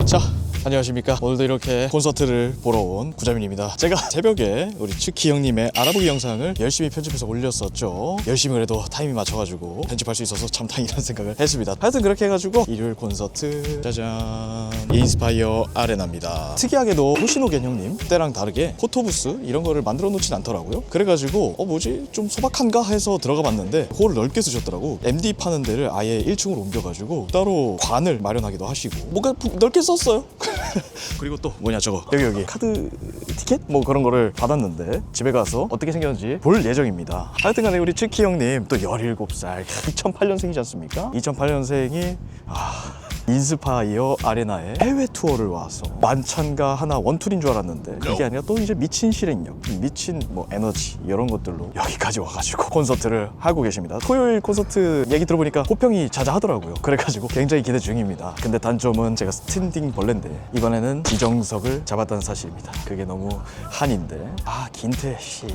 자, 안녕하십니까. 오늘도 이렇게 콘서트를 보러 온 구자민입니다. 제가 새벽에 우리 츠키 형님의 알아보기 영상을 열심히 편집해서 올렸었죠. 열심히 그래도 타이밍 맞춰가지고 편집할 수 있어서 참 다행이라는 생각을 했습니다. 하여튼 그렇게 해가지고 일요일 콘서트 짜잔, 인스파이어 아레나입니다. 특이하게도 호시노겐 형님 때랑 다르게 포토부스 이런 거를 만들어 놓진 않더라고요. 그래가지고 뭐지 좀 소박한가 해서 들어가 봤는데 홀을 넓게 쓰셨더라고. MD 파는 데를 아예 1층으로 옮겨가지고 따로 관을 마련하기도 하시고 뭔가 넓게 썼어요. 그리고 또 뭐냐 저거 여기 카드 티켓? 뭐 그런 거를 받았는데 집에 가서 어떻게 생겼는지 볼 예정입니다. 하여튼간에 우리 츠키 형님 또 17살 2008년생이지 않습니까? 2008년생이 인스파이어 아레나에 해외 투어를 와서 만찬가 하나 원툴인 줄 알았는데 그게 아니라 또 이제 미친 실행력, 미친 뭐 에너지 이런 것들로 여기까지 와가지고 콘서트를 하고 계십니다. 토요일 콘서트 얘기 들어보니까 호평이 자자하더라고요. 그래가지고 굉장히 기대 중입니다. 근데 단점은 제가 스탠딩 벌레인데 이번에는 지정석을 잡았다는 사실입니다. 그게 너무 한인데 긴태 씨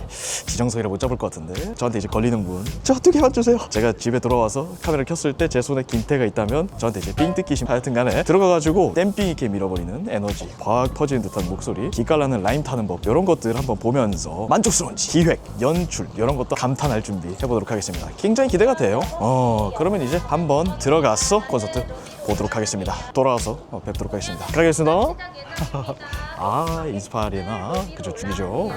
지정석이라 못 잡을 것 같은데 저한테 이제 걸리는 분 저 2개 맞주세요. 제가 집에 돌아와서 카메라를 켰을 때 제 손에 긴태가 있다면 저한테 이제 삥 뜯기시 하여튼간에 들어가가지고 댐삥 있게 밀어버리는 에너지, 확 퍼지는 듯한 목소리, 기깔나는 라임 타는 법 이런 것들 한번 보면서 만족스러운지 기획, 연출 이런 것도 감탄할 준비 해보도록 하겠습니다. 굉장히 기대가 돼요. 그러면 이제 한번 들어가서 콘서트 보도록 하겠습니다. 돌아와서 뵙도록 하겠습니다. 가겠습니다. 인스파 아레나 그저 죽이죠.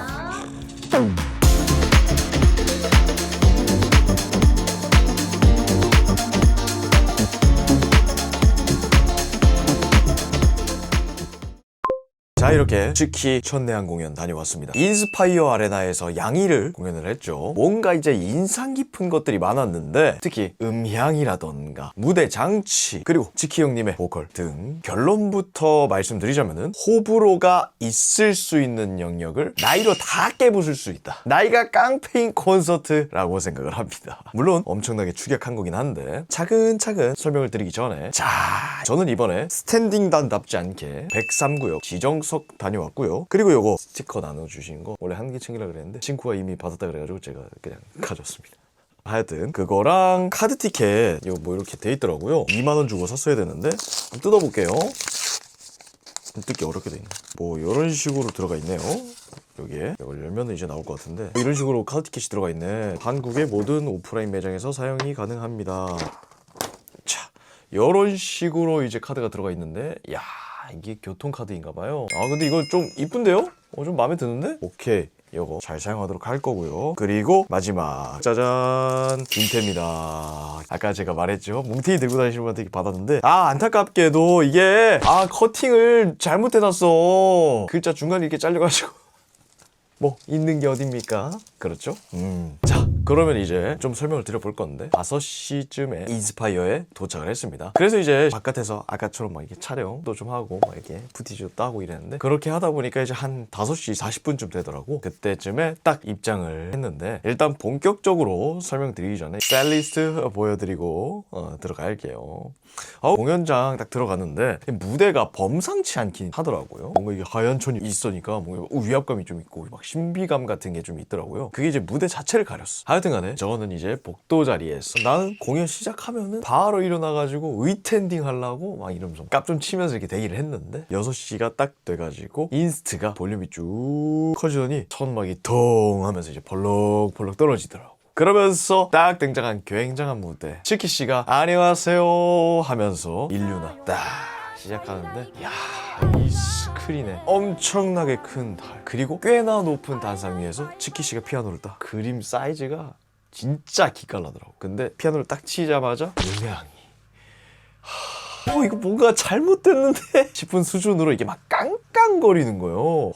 자, 이렇게 츠키 첫내한 공연 다녀왔습니다. 인스파이어 아레나에서 양일을 공연을 했죠. 뭔가 이제 인상 깊은 것들이 많았는데 특히 음향이라던가 무대 장치 그리고 츠키 형님의 보컬 등 결론부터 말씀드리자면은 호불호가 있을 수 있는 영역을 나이로 다 깨부술 수 있다. 나이가 깡패인 콘서트라고 생각을 합니다. 물론 엄청나게 축약한 거긴 한데 차근차근 설명을 드리기 전에 저는 이번에 스탠딩단답지 않게 103구역 지정석 다녀왔고요. 그리고 요거 스티커 나눠주신 거 원래 한 개 챙기려고 그랬는데 친구가 이미 받았다 그래가지고 제가 그냥 가져왔습니다. 하여튼 그거랑 카드 티켓 이거 뭐 이렇게 돼 있더라고요. 2만원 주고 샀어야 되는데 뜯어볼게요. 뜯기 어렵게 돼 있네. 뭐 이런 식으로 들어가 있네요. 여기에 이걸 열면 이제 나올 것 같은데 이런 식으로 카드 티켓이 들어가 있네. 한국의 모든 오프라인 매장에서 사용이 가능합니다. 자, 이런 식으로 이제 카드가 들어가 있는데 이게 교통카드인가봐요. 근데 이거 좀 이쁜데요? 좀 마음에 드는데? 오케이, 이거 잘 사용하도록 할 거고요. 그리고 마지막 짜잔, 빈테입니다. 아까 제가 말했죠, 뭉탱이 들고 다니시는 분한테 받았는데 안타깝게도 이게 커팅을 잘못해놨어. 글자 중간에 이렇게 잘려가지고 뭐 있는 게 어딥니까? 그렇죠? 자, 그러면 이제 좀 설명을 드려볼 건데 5시쯤에 인스파이어에 도착을 했습니다. 그래서 이제 바깥에서 아까처럼 막 이렇게 촬영도 좀 하고 막 이렇게 푸티지도 따고 이랬는데 그렇게 하다 보니까 이제 한 5시 40분쯤 되더라고. 그때쯤에 딱 입장을 했는데 일단 본격적으로 설명드리기 전에 셀리스트 보여드리고 들어갈게요. 공연장 딱 들어갔는데 무대가 범상치 않긴 하더라고요. 뭔가 이게 하얀 천이 있으니까 뭔가 위압감이 좀 있고 막 신비감 같은 게 좀 있더라고요. 그게 이제 무대 자체를 가렸어. 하여튼간에 저는 이제 복도 자리에서 나는 공연 시작하면은 바로 일어나가지고 의텐딩 하려고 막 이러면서 깝 좀 치면서 이렇게 대기를 했는데 6시가 딱 돼가지고 인스트가 볼륨이 쭉 커지더니 천막이 덩 하면서 이제 벌럭벌럭 떨어지더라고. 그러면서 딱 등장한 굉장한 무대, 츠키 씨가 안녕하세요 하면서 인류나 딱 시작하는데 이 스크린에 엄청나게 큰 달 그리고 꽤나 높은 단상 위에서 츠키 씨가 피아노를 딱 그림 사이즈가 진짜 기깔나더라고. 근데 피아노를 딱 치자마자 음향이 이거 뭔가 잘못됐는데 싶은 수준으로 이게 막 깡깡거리는 거예요.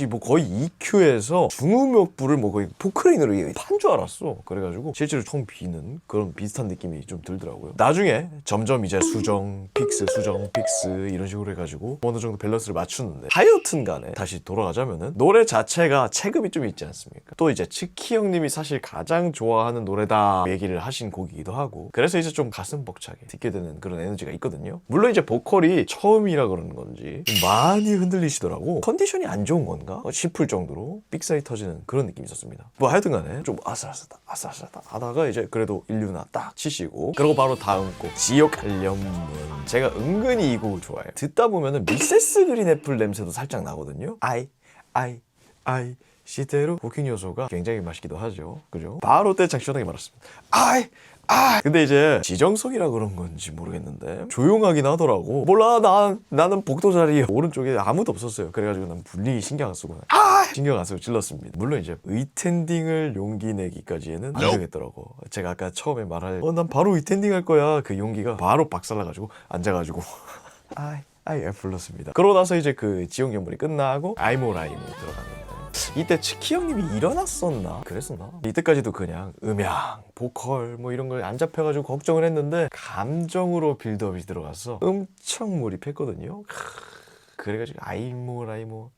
뭐 거의 EQ에서 중음역부를 뭐 거의 포크레인으로 판 줄 알았어. 그래가지고 실제로 총 비는 그런 비슷한 느낌이 좀 들더라고요. 나중에 점점 이제 수정, 픽스 이런 식으로 해가지고 어느 정도 밸런스를 맞추는데 하여튼 간에 다시 돌아가자면은 노래 자체가 체급이 좀 있지 않습니까? 또 이제 츠키 형님이 사실 가장 좋아하는 노래다 얘기를 하신 곡이기도 하고 그래서 이제 좀 가슴 벅차게 듣게 되는 그런 에너지가 있거든요. 물론 이제 보컬이 처음이라 그러는 건지 많이 흔들리시 않으시더라고. 컨디션이 안 좋은 건가 싶을 정도로 삑사리 터지는 그런 느낌이 있었습니다. 뭐 하여튼간에 좀 아슬아슬하다 하다가 이제 그래도 인류나 딱 치시고, 그리고 바로 다음 곡 지옥 관련문. 제가 은근히 이 곡을 좋아해요. 듣다 보면은 미세스 그린 애플 냄새도 살짝 나거든요. 아이 시대로 후킹 요소가 굉장히 맛있기도 하죠. 그죠? 바로 떼창 시원하게 말았습니다. 근데 이제 지정석이라 그런 건지 모르겠는데 조용하긴 하더라고. 몰라, 나는 복도 자리에 오른쪽에 아무도 없었어요. 그래가지고 난 분리기 신경 안 쓰고 신경 안 쓰고 질렀습니다. 물론 이제 의텐딩을 용기 내기까지에는 안 되겠더라고. 제가 아까 처음에 말할 난 바로 의텐딩 할 거야, 그 용기가 바로 박살나가지고 앉아가지고 불렀습니다. 그러고 나서 이제 그 지옥 연물이 끝나고 아이모 라이모 들어갔는데, 이때 치키 형님이 일어났었나 그랬었나? 이때까지도 그냥 음향, 보컬 뭐 이런 걸 안 잡혀가지고 걱정을 했는데 감정으로 빌드업이 들어가서 엄청 몰입했거든요. 그래가지고 아이모 라이모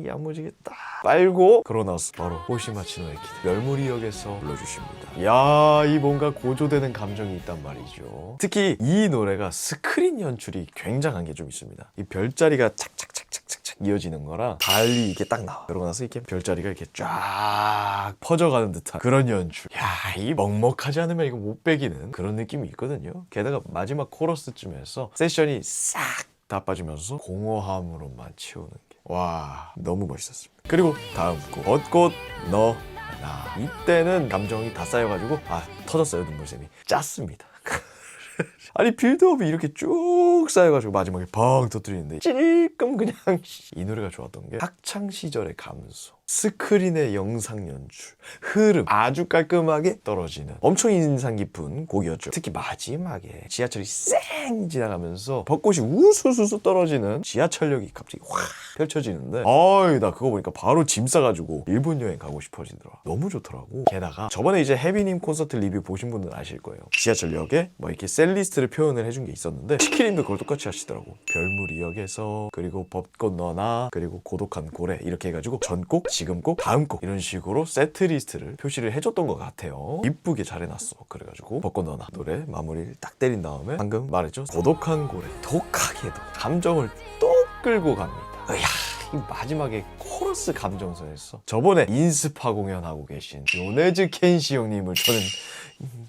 야무지게 딱 빨고, 그러고 나서 바로 호시마치노의 키드 멸무리역에서 불러주십니다. 야, 이 뭔가 고조되는 감정이 있단 말이죠. 특히 이 노래가 스크린 연출이 굉장한 게 좀 있습니다. 이 별자리가 착착착착착착 이어지는 거랑 달리 이게 딱 나와. 그러고 나서 이렇게 별자리가 이렇게 쫙 퍼져가는 듯한 그런 연출. 야, 이 먹먹하지 않으면 이거 못 빼기는 그런 느낌이 있거든요. 게다가 마지막 코러스쯤에서 세션이 싹 다 빠지면서 공허함으로만 채우는 게, 와, 너무 멋있었습니다. 그리고 다음 곡 벚꽃 너 나. 이때는 감정이 다 쌓여가지고 터졌어요. 눈물샘이 짰습니다. 아니 빌드업이 이렇게 쭉 쌓여가지고 마지막에 펑 터뜨리는데 찔끔 그냥. 이 노래가 좋았던 게 학창시절의 감성, 스크린의 영상 연출, 흐름 아주 깔끔하게 떨어지는 엄청 인상 깊은 곡이었죠. 특히 마지막에 지하철이 쌩 지나가면서 벚꽃이 우수수수 떨어지는 지하철역이 갑자기 확 펼쳐지는데, 나 그거 보니까 바로 짐 싸가지고 일본 여행 가고 싶어지더라. 너무 좋더라고. 게다가 저번에 이제 해비님 콘서트 리뷰 보신 분들은 아실 거예요. 지하철역에 뭐 이렇게 셀리스트를 표현을 해준 게 있었는데 치키님도 그걸 똑같이 하시더라고. 별무리역에서, 그리고 벚꽃 너나, 그리고 고독한 고래, 이렇게 해가지고 전곡, 지금곡, 다음곡 이런 식으로 세트리스트를 표시를 해줬던 것 같아요. 이쁘게 잘 해놨어. 그래가지고 벚꽃 너나 노래 마무리를 딱 때린 다음에 방금 말했죠, 고독한 고래, 독하게도 감정을 또 끌고 갑니다. 이 마지막에 코러스 감정선에서 저번에 인스파 공연하고 계신 요네즈 켄시 형님을 저는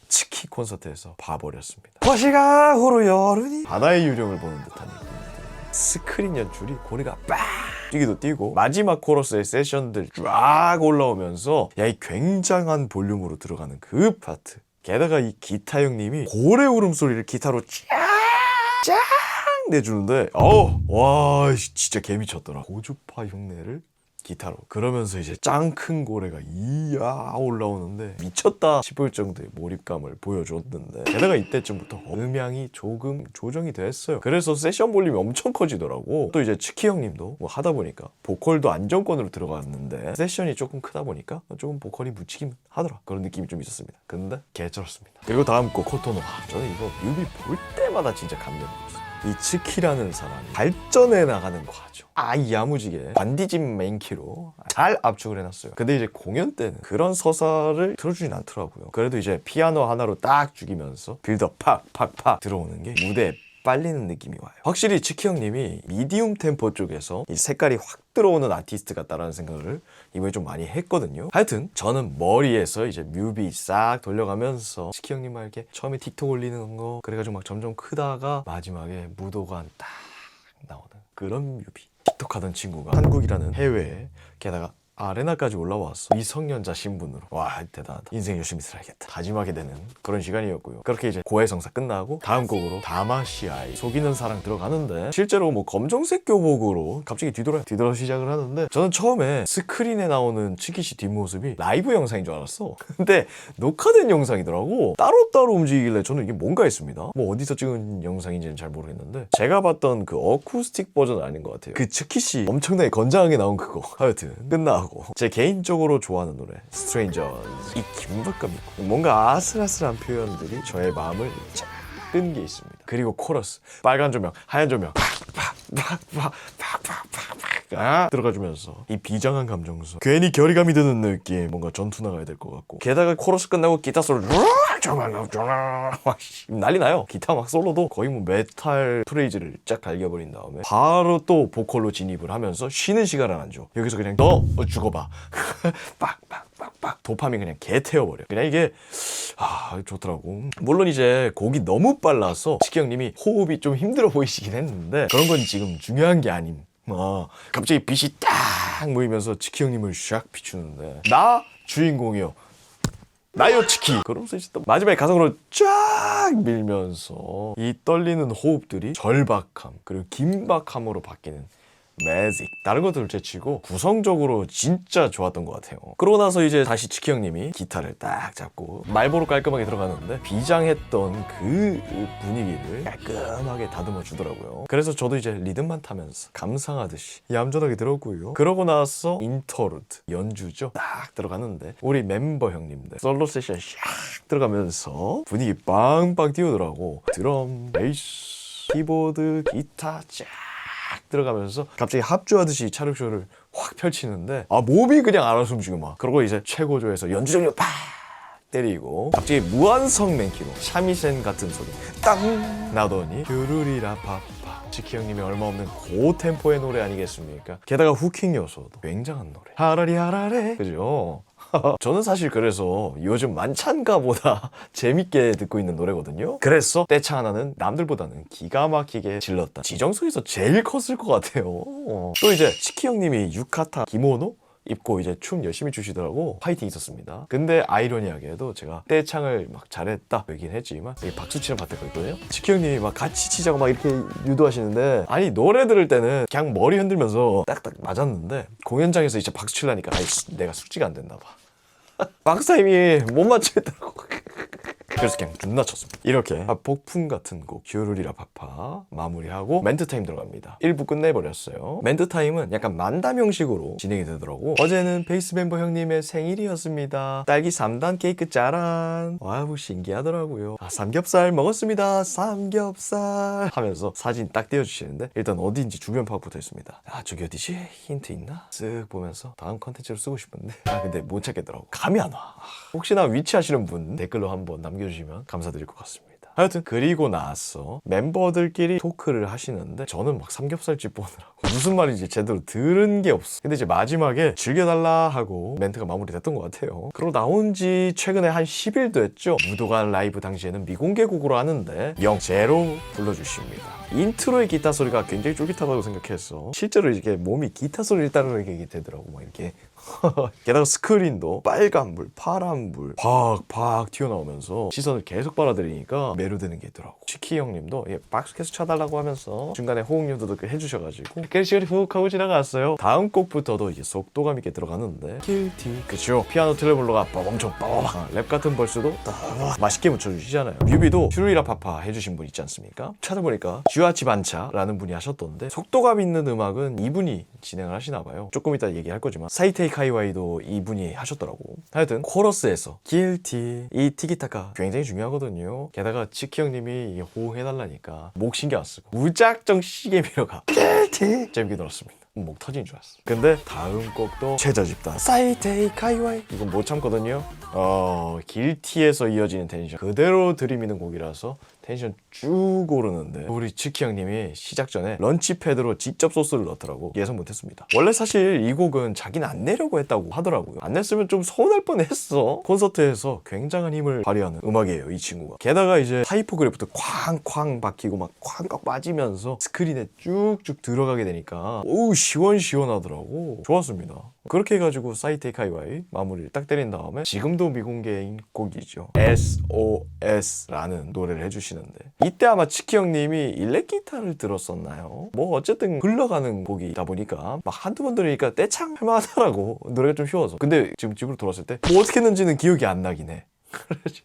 치키 콘서트에서 봐버렸습니다. 허시가 후로 여름이 바다의 유령을 보는 듯한 느낌. 스크린 연출이 고리가 빡 뛰기도 뛰고, 마지막 코러스의 세션들 쫙 올라오면서 이 굉장한 볼륨으로 들어가는 그 파트. 게다가 이 기타 형님이 고래 울음소리를 기타로 쫙 내주는데 와 진짜 개미쳤더라. 고주파 흉내를 기타로, 그러면서 이제 짱 큰 고래가 이야 올라오는데 미쳤다 싶을 정도의 몰입감을 보여줬는데, 게다가 이때쯤부터 음향이 조금 조정이 됐어요. 그래서 세션 볼륨이 엄청 커지더라고. 또 이제 치키 형님도 뭐 하다 보니까 보컬도 안정권으로 들어갔는데 세션이 조금 크다 보니까 조금 보컬이 묻히긴 하더라. 그런 느낌이 좀 있었습니다. 근데 개쩔었습니다. 그리고 다음 곡 코토노하. 저는 이거 뮤비 볼 때마다 진짜 감명이었어요. 이 치키라는 사람이 발전해 나가는 과정, 야무지게 반디진 메인키로 잘 압축을 해놨어요. 근데 이제 공연 때는 그런 서사를 틀어주진 않더라고요. 그래도 이제 피아노 하나로 딱 죽이면서 빌드업 팍팍팍 들어오는 게 무대에 빨리는 느낌이 와요. 확실히 치키 형님이 미디움 템포 쪽에서 이 색깔이 확 들어오는 아티스트 같다라는 생각을 이번에 좀 많이 했거든요. 하여튼 저는 머리에서 이제 뮤비 싹 돌려가면서 치키 형님만 이렇게 처음에 틱톡 올리는 거, 그래가지고 막 점점 크다가 마지막에 무도관 딱 나오는 그런 뮤비. 틱톡 하던 친구가 한국이라는 해외에, 게다가 아레나까지 올라왔어. 미성년자 신분으로. 와, 대단하다. 인생 열심히 살아야겠다 다짐하게 되는 그런 시간이었고요. 그렇게 이제 고해성사 끝나고 다음 곡으로 다마시아이 속이는 사랑 들어가는데, 실제로 뭐 검정색 교복으로 갑자기 뒤돌아 시작을 하는데, 저는 처음에 스크린에 나오는 치키씨 뒷모습이 라이브 영상인 줄 알았어. 근데 녹화된 영상이더라고. 따로따로 움직이길래 저는 이게 뭔가 했습니다. 뭐 어디서 찍은 영상인지는 잘 모르겠는데, 제가 봤던 그 어쿠스틱 버전 아닌 것 같아요. 그 치키씨 엄청나게 건장하게 나온 그거. 하여튼 끝나고 제 개인적으로 좋아하는 노래 Strangers. 이 긴박감 있고 뭔가 아슬아슬한 표현들이 저의 마음을 쫙 끈 게 있습니다. 그리고 코러스 빨간 조명 하얀 조명 들어가주면서 이 비장한 감정서, 괜히 결의감이 드는 느낌, 뭔가 전투 나가야 될 것 같고, 게다가 코러스 끝나고 기타 소리 난리 나요. 기타 막 솔로도 거의 뭐 메탈 프레이즈를 쫙 갈겨버린 다음에 바로 또 보컬로 진입을 하면서 쉬는 시간을 안 줘. 여기서 그냥 너 죽어봐. 빡빡빡빡 도파민 그냥 개 태워버려. 그냥 이게 좋더라고. 물론 이제 곡이 너무 빨라서 치키 형님이 호흡이 좀 힘들어 보이시긴 했는데 그런 건 지금 중요한 게 아님. 갑자기 빛이 딱 모이면서 치키 형님을 샥 비추는데 나 주인공이요. 나요 치키. 그러면서 이제 또 마지막에 가성으로 쫙 밀면서 이 떨리는 호흡들이 절박함 그리고 긴박함으로 바뀌는 매직. 다른 것들을 제치고 구성적으로 진짜 좋았던 것 같아요. 그러고 나서 이제 다시 치키 형님이 기타를 딱 잡고 말보로 깔끔하게 들어가는데 비장했던 그 분위기를 깔끔하게 다듬어 주더라고요. 그래서 저도 이제 리듬만 타면서 감상하듯이 얌전하게 들었고요. 그러고 나서 인터루드 연주죠. 딱 들어가는데 우리 멤버 형님들 솔로 세션 샥 들어가면서 분위기 빵빵 띄우더라고. 드럼, 베이스, 키보드, 기타 쫙 들어가면서 갑자기 합주하듯이 차력쇼를 확 펼치는데 몸이 그냥 알아서 움직여 막. 그러고 이제 최고조에서 연주정료 팍 때리고 갑자기 무한성 맨키로 샤미센 같은 소리 땅 나더니 큐루리라 파파. 치키 형님이 얼마 없는 고템포의 노래 아니겠습니까? 게다가 후킹 요소도 굉장한 노래. 하라리 하라레 그죠? 저는 사실 그래서 요즘 만찬가보다 재밌게 듣고 있는 노래거든요. 그래서 떼창 하나는 남들보다는 기가 막히게 질렀다. 지정석에서 제일 컸을 것 같아요. 또 이제 치키 형님이 유카타 기모노 입고 이제 춤 열심히 추시더라고. 파이팅 있었습니다. 근데 아이러니하게도 제가 떼창을 막 잘했다 얘기는 했지만 이게 박수 치는 파트가 있거든요. 치키 형님이 막 같이 치자고 막 이렇게 유도하시는데 아니 노래 들을 때는 그냥 머리 흔들면서 딱딱 맞았는데 공연장에서 이제 박수 치려니까 내가 숙지가 안 됐나 봐. 박사님이 못 맞추겠다고. 그래서 그냥 존나 쳤습니다. 이렇게 폭풍 같은 곡 큐루리라 파파 마무리하고 멘트 타임 들어갑니다. 1부 끝내버렸어요. 멘트 타임은 약간 만담 형식으로 진행이 되더라고. 어제는 베이스 멤버 형님의 생일이었습니다. 딸기 3단 케이크 짜란. 와우 신기하더라고요. 삼겹살 먹었습니다. 삼겹살 하면서 사진 딱 띄워주시는데 일단 어디인지 주변 파악부터 했습니다. 저기 어디지? 힌트 있나? 쓱 보면서 다음 컨텐츠로 쓰고 싶은데 근데 못 찾겠더라고. 감이 안 와. 혹시나 위치 아시는 분 댓글로 한번 남겨주시면 감사드릴 것 같습니다. 하여튼 그리고 나서 멤버들끼리 토크를 하시는데 저는 막 삼겹살집 보느라고 무슨 말인지 제대로 들은 게 없어. 근데 이제 마지막에 즐겨달라 하고 멘트가 마무리됐던 것 같아요. 그러고 나온 지 최근에 한 10일 됐죠. 무도관 라이브 당시에는 미공개곡으로 하는데 영제로 불러주십니다. 인트로의 기타 소리가 굉장히 쫄깃하다고 생각했어. 실제로 이렇게 몸이 기타 소리를 따르게 되더라고. 막 이렇게 게다가 스크린도 빨간불, 파란불 팍팍 튀어나오면서 시선을 계속 빨아들이니까 매료되는 게 있더라고. 치키 형님도 박수 계속 쳐달라고 하면서 중간에 호응 요도도 해주셔가지고 그 시간이 훅 하고 지나갔어요. 다음 곡부터도 이제 속도감 있게 들어가는데 킬티 그쵸. 피아노 트레블로가 엄청 빠바박 랩 같은 벌스도 맛있게 묻혀주시잖아요. 뮤비도 슈루이라 파파 해주신 분 있지 않습니까? 찾아보니까 쥐아치 반차라는 분이 하셨던데 속도감 있는 음악은 이분이 진행을 하시나봐요. 조금 이따 얘기할 거지만 사이테이 카이와이도 이분이 하셨더라고. 하여튼 코러스에서 길티 이 티키타카 굉장히 중요하거든요. 게다가 치키 형님이 호응해달라니까 목 신경 안 쓰고 무작정 시계 밀어가 길티 재밌게 들었습니다. 목 터진 줄 알았어. 근데 다음 곡도 최저 집단 사이테이 카이와이 이건 못 참거든요. 길티에서 이어지는 텐션 그대로 들이미는 곡이라서 텐션 쭉 오르는데 우리 치키 형님이 시작 전에 런치패드로 직접 소스를 넣더라고. 예상 못했습니다. 원래 사실 이 곡은 자기는 안 내려고 했다고 하더라고요. 안 냈으면 좀 서운할 뻔했어. 콘서트에서 굉장한 힘을 발휘하는 음악이에요 이 친구가. 게다가 이제 하이포그래프도 쾅쾅 박히고 막 쾅쾅 빠지면서 스크린에 쭉쭉 들어가게 되니까 오우 시원시원하더라고. 좋았습니다. 그렇게 해가지고 사이테이 카이와이 마무리를 딱 때린 다음에 지금도 미공개인 곡이죠. SOS라는 노래를 해주시는데 이때 아마 치키 형님이 일렉 기타를 들었었나요? 뭐 어쨌든 흘러가는 곡이다 보니까 막 한두 번 들으니까 떼창 할만하더라고. 노래가 좀 쉬워서. 근데 지금 집으로 돌아왔을 때 뭐 어떻게 했는지는 기억이 안 나긴 해.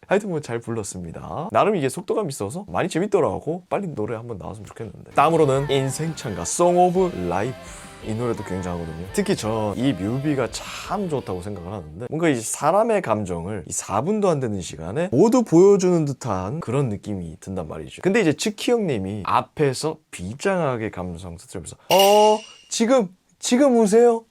하여튼 뭐 잘 불렀습니다. 나름 이게 속도감 있어서 많이 재밌더라고. 빨리 노래 한번 나왔으면 좋겠는데. 다음으로는 인생창가 Song of Life 이 노래도 굉장하거든요. 특히 저 이 뮤비가 참 좋다고 생각을 하는데 뭔가 이 사람의 감정을 이 4분도 안 되는 시간에 모두 보여주는 듯한 그런 느낌이 든단 말이죠. 근데 이제 치키 형님이 앞에서 비장하게 감성 터뜨리면서 지금 우세요?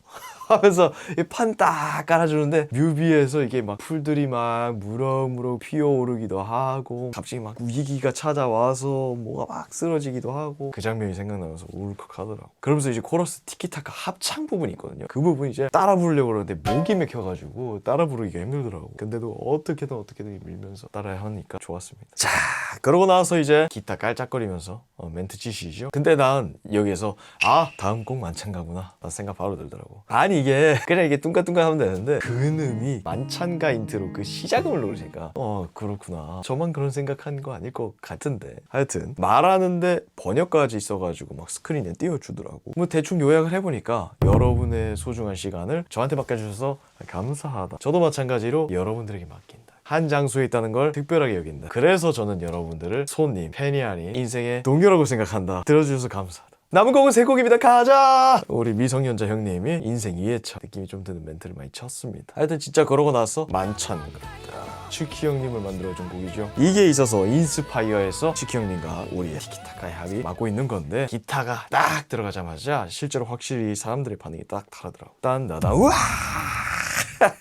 하면서 판 딱 깔아주는데 뮤비에서 이게 막 풀들이 막 무럭무럭 피어오르기도 하고 갑자기 막 위기가 찾아와서 뭐가 막 쓰러지기도 하고 그 장면이 생각나면서 울컥하더라고. 그러면서 이제 코러스 티키타카 합창 부분이 있거든요. 그 부분 이제 따라 부르려고 그러는데 목이 맥혀가지고 따라 부르기가 힘들더라고. 근데도 어떻게든 밀면서 따라 하니까 좋았습니다. 자, 그러고 나서 이제 기타 깔짝거리면서 멘트 치시죠. 근데 난 여기에서 다음 곡 만찬가구나 라는 생각 바로 들더라고. 아니 이게 그냥 이게 뚱까뚱까 하면 되는데 근음이 만찬가 인트로 그 시작음을 누르니까 그렇구나. 저만 그런 생각한 거 아닐 것 같은데. 하여튼 말하는데 번역까지 있어가지고 막 스크린에 띄워주더라고. 뭐 대충 요약을 해보니까 여러분의 소중한 시간을 저한테 맡겨주셔서 감사하다. 저도 마찬가지로 여러분들에게 맡긴다. 한 장소에 있다는 걸 특별하게 여긴다. 그래서 저는 여러분들을 손님, 팬이 아닌 인생의 동료라고 생각한다. 들어주셔서 감사하다. 남은 곡은 3곡입니다. 가자! 우리 미성년자 형님이 인생 2회차 느낌이 좀 드는 멘트를 많이 쳤습니다. 하여튼 진짜 그러고 나서 만찬가. 치키 형님을 만들어준 곡이죠. 이게 있어서 인스파이어에서 치키 형님과 우리의 티키타카의 합이 맞고 있는 건데 기타가 딱 들어가자마자 실제로 확실히 사람들의 반응이 딱 다르더라고. 딴다다 우와!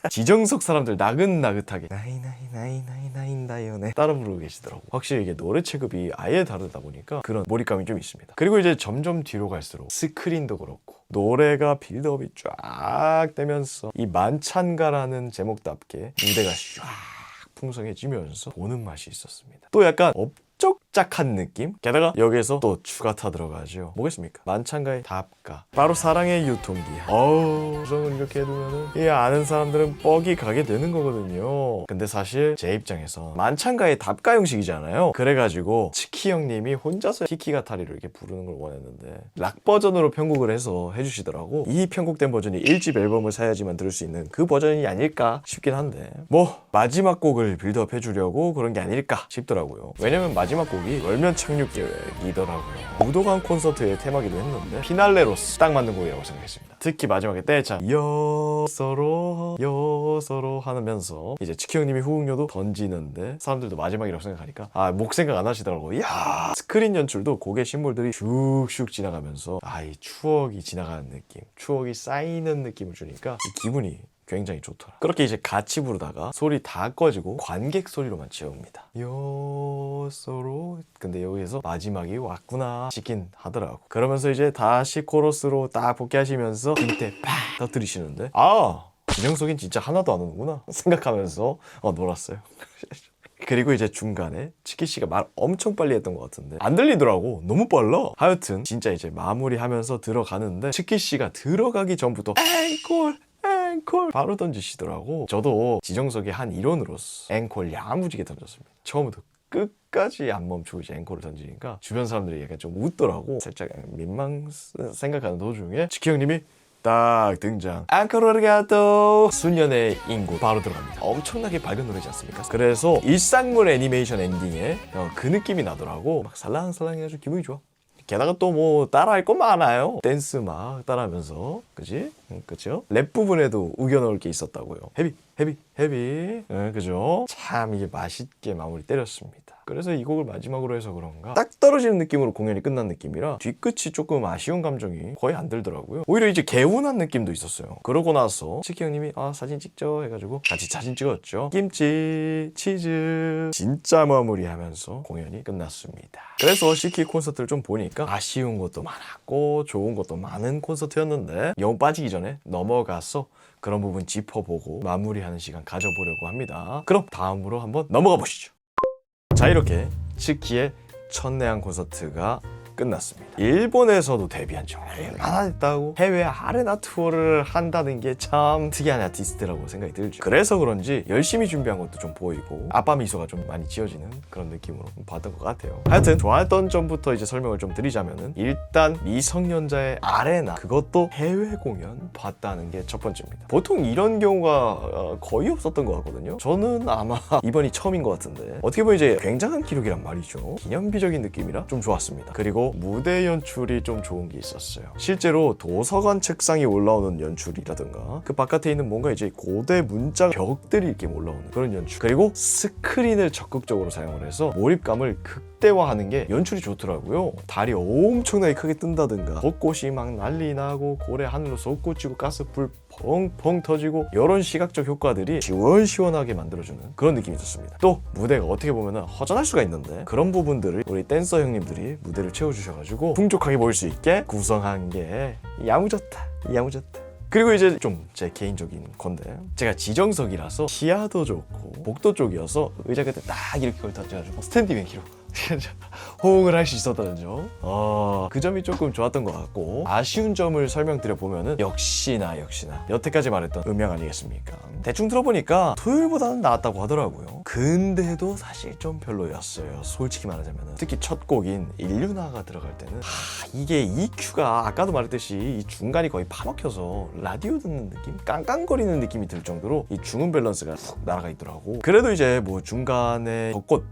지정석 사람들 나긋나긋하게 나이나이나이나이나이나이네 따라 부르고 계시더라고. 확실히 이게 노래 체급이 아예 다르다 보니까 그런 몰입감이 좀 있습니다. 그리고 이제 점점 뒤로 갈수록 스크린도 그렇고 노래가 빌드업이 쫙 되면서 이 만찬가라는 제목답게 무대가 쫙 풍성해지면서 보는 맛이 있었습니다. 또 약간 업적작한 느낌? 게다가 여기에서 또 추가타 들어가죠. 뭐겠습니까? 만찬가의 답가, 바로 사랑의 유통기한. 구성을 이렇게 해두면은 이 아는 사람들은 뻑이 가게 되는 거거든요. 근데 사실 제 입장에서 만찬가의 답가 형식이잖아요. 그래가지고 치키 형님이 혼자서 티키가타리를 이렇게 부르는 걸 원했는데 락 버전으로 편곡을 해서 해주시더라고. 이 편곡된 버전이 1집 앨범을 사야지만 들을 수 있는 그 버전이 아닐까 싶긴 한데 뭐 마지막 곡을 빌드업 해주려고 그런 게 아닐까 싶더라고요. 왜냐면 마지막 곡이 월면 착륙 계획이더라고요. 무도관 콘서트의 테마기도 했는데 피날레로서 딱 맞는 곡이라고 생각했습니다. 특히 마지막에 떼창 여서로 하면서 이제 치키 형님이 후응료도 던지는데 사람들도 마지막이라고 생각하니까 목 생각 안 하시더라고요. 이야, 스크린 연출도 곡의 심볼들이 슉슉 지나가면서 이 추억이 지나가는 느낌, 추억이 쌓이는 느낌을 주니까 이 기분이 굉장히 좋더라. 그렇게 이제 같이 부르다가 소리 다 꺼지고 관객 소리로만 채웁니다. 요소로. 근데 여기에서 마지막이 왔구나 싶긴 하더라고. 그러면서 이제 다시 코러스로 딱 복귀하시면서 빈대 팍 터뜨리시는데 진영석인 진짜 하나도 안 오는구나 생각하면서 놀았어요. 그리고 이제 중간에 치키 씨가 말 엄청 빨리 했던 것 같은데 안 들리더라고. 너무 빨라. 하여튼 진짜 이제 마무리하면서 들어가는데 치키 씨가 들어가기 전부터 앵콜 바로 던지시더라고. 저도 지정석의 한 일원으로서 앵콜 야무지게 던졌습니다. 처음부터 끝까지 안 멈추고 이제 앵콜을 던지니까 주변 사람들이 약간 좀 웃더라고. 살짝 민망 생각하는 도중에 치키 형님이 딱 등장. 앵콜오리가또 수년의 인구 바로 들어갑니다. 엄청나게 밝은 노래지 않습니까? 그래서 일상물 애니메이션 엔딩에 그 느낌이 나더라고. 막 살랑살랑 해가지고 기분이 좋아. 게다가 또 뭐 따라할 거 많아요. 댄스 막 따라하면서 그지? 그죠? 랩 부분에도 우겨 넣을 게 있었다고요. 헤비 그죠? 참 이게 맛있게 마무리 때렸습니다. 그래서 이 곡을 마지막으로 해서 그런가 딱 떨어지는 느낌으로 공연이 끝난 느낌이라 뒤끝이 조금 아쉬운 감정이 거의 안 들더라고요. 오히려 이제 개운한 느낌도 있었어요. 그러고 나서 치키 형님이 사진 찍죠 해가지고 같이 사진 찍었죠. 김치 치즈 진짜 마무리하면서 공연이 끝났습니다. 그래서 치키 콘서트를 좀 보니까 아쉬운 것도 많았고 좋은 것도 많은 콘서트였는데 영 빠지기 전에 넘어가서 그런 부분 짚어보고 마무리하는 시간 가져보려고 합니다. 그럼 다음으로 한번 넘어가 보시죠. 자, 이렇게 치키의 첫 내한 콘서트가 끝났습니다. 일본에서도 데뷔한 지 얼마나 됐다고 해외 아레나 투어를 한다는 게 참 특이한 아티스트라고 생각이 들죠. 그래서 그런지 열심히 준비한 것도 좀 보이고 아빠 미소가 좀 많이 지어지는 그런 느낌으로 봤던 것 같아요. 하여튼 좋아했던 점부터 이제 설명을 좀 드리자면은 일단 미성년자의 아레나 그것도 해외 공연 봤다는 게 첫 번째입니다. 보통 이런 경우가 거의 없었던 것 같거든요. 저는 아마 이번이 처음인 것 같은데 어떻게 보면 이제 굉장한 기록이란 말이죠. 기념비적인 느낌이라 좀 좋았습니다. 그리고 그리고 무대 연출이 좀 좋은 게 있었어요. 실제로 도서관 책상이 올라오는 연출이라든가 그 바깥에 있는 뭔가 이제 고대 문자 벽들이 이렇게 올라오는 그런 연출, 그리고 스크린을 적극적으로 사용을 해서 몰입감을 극대화하는 게 연출이 좋더라고요. 달이 엄청나게 크게 뜬다든가 벚꽃이 막 난리 나고 고래 하늘로 솟구치고 가스불 펑펑 터지고 이런 시각적 효과들이 시원시원하게 만들어주는 그런 느낌이 있었습니다. 또 무대가 어떻게 보면 허전할 수가 있는데 그런 부분들을 우리 댄서 형님들이 무대를 채워주셔가지고 풍족하게 보일 수 있게 구성한 게 야무졌다. 그리고 이제 좀 제 개인적인 건데, 제가 지정석이라서 시야도 좋고 복도 쪽이어서 의자 끝에 딱 이렇게 걸터져가지고 스탠딩 기로 호응을 할 수 있었다는 점, 그 점이 조금 좋았던 것 같고, 아쉬운 점을 설명드려보면은 역시나 여태까지 말했던 음향 아니겠습니까? 대충 들어보니까 토요일보다는 나았다고 하더라고요. 근데도 사실 좀 별로였어요, 솔직히 말하자면은. 특히 첫 곡인 인류나가 들어갈 때는 이게 EQ가 아까도 말했듯이 이 중간이 거의 파먹혀서 라디오 듣는 느낌? 깡깡거리는 느낌이 들 정도로 이 중음 밸런스가 훅 날아가 있더라고. 그래도 이제 뭐 중간에 벚꽃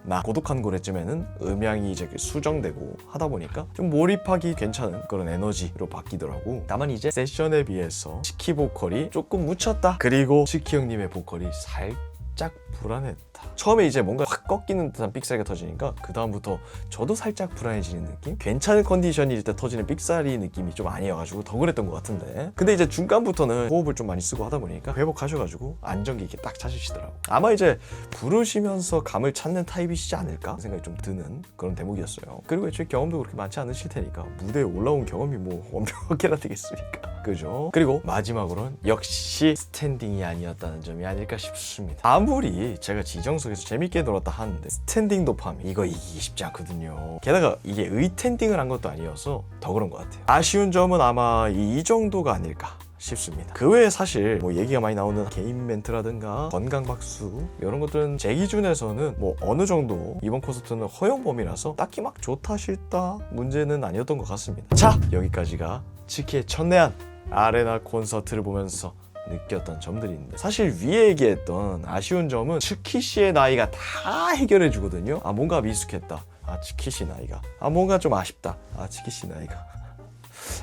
나 고독한 고래쯤에는 음향이 이제 수정되고 하다 보니까 좀 몰입하기 괜찮은 그런 에너지로 바뀌더라고. 다만 이제 세션에 비해서 치키 보컬이 조금 묻혔다. 그리고 치키 형님의 보컬이 살짝 불안했다. 처음에 이제 뭔가 확 꺾이는 듯한 삑사리가 터지니까 그 다음부터 저도 살짝 불안해지는 느낌? 괜찮은 컨디션일 때 터지는 삑사리 느낌이 좀 아니어가지고 더 그랬던 것 같은데, 근데 이제 중간부터는 호흡을 좀 많이 쓰고 하다 보니까 회복하셔가지고 안정기 있게 딱 찾으시더라고. 아마 이제 부르시면서 감을 찾는 타입이시지 않을까 생각이 좀 드는 그런 대목이었어요. 그리고 애초에 경험도 그렇게 많지 않으실 테니까 무대에 올라온 경험이 뭐 완벽하게나 되겠습니까? 그죠? 그리고 마지막으로는 역시 스탠딩이 아니었다는 점이 아닐까 싶습니다. 아무리 제가 지정석에서 재밌게 놀았다 하는데 스탠딩 도파민 이거 이기기 쉽지 않거든요. 게다가 이게 의텐딩을 한 것도 아니어서 더 그런 것 같아요. 아쉬운 점은 아마 이 정도가 아닐까 싶습니다. 그 외에 사실 뭐 얘기가 많이 나오는 개인 멘트라든가 건강박수 이런 것들은 제 기준에서는 뭐 어느 정도 이번 콘서트는 허용 범위라서 딱히 막 좋다 싫다 문제는 아니었던 것 같습니다. 자, 여기까지가 치키의 첫 내한 아레나 콘서트를 보면서 느꼈던 점들인데, 사실 위에 얘기했던 아쉬운 점은 치키 씨의 나이가 다 해결해 주거든요. 뭔가 미숙했다, 치키 씨 나이가, 뭔가 좀 아쉽다, 치키 씨 나이가.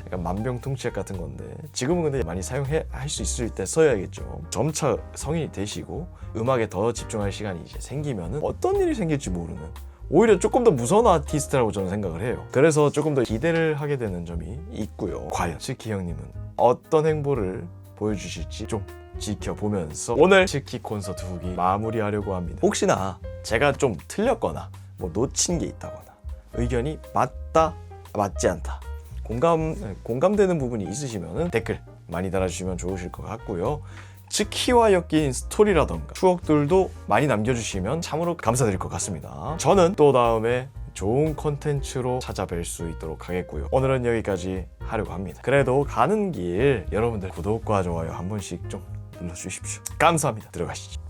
약간 만병통치약 같은 건데, 지금은 근데 많이 사용할 수 있을 때 써야겠죠. 점차 성인이 되시고 음악에 더 집중할 시간이 이제 생기면은 어떤 일이 생길지 모르는, 오히려 조금 더 무서운 아티스트라고 저는 생각을 해요. 그래서 조금 더 기대를 하게 되는 점이 있고요. 과연 치키 형님은 어떤 행보를 보여주실지 좀 지켜보면서 오늘 치키 콘서트 후기 마무리하려고 합니다. 혹시나 제가 좀 틀렸거나 뭐 놓친 게 있다거나 의견이 맞다 맞지 않다 공감되는 부분이 있으시면 댓글 많이 달아주시면 좋으실 것 같고요. 치키와 엮인 스토리라던가 추억들도 많이 남겨주시면 참으로 감사드릴 것 같습니다. 저는 또 다음에 좋은 콘텐츠로 찾아뵐 수 있도록 하겠고요. 오늘은 여기까지 하려고 합니다. 그래도 가는 길 여러분들 구독과 좋아요 한 번씩 좀 눌러주십시오. 감사합니다. 들어가시죠.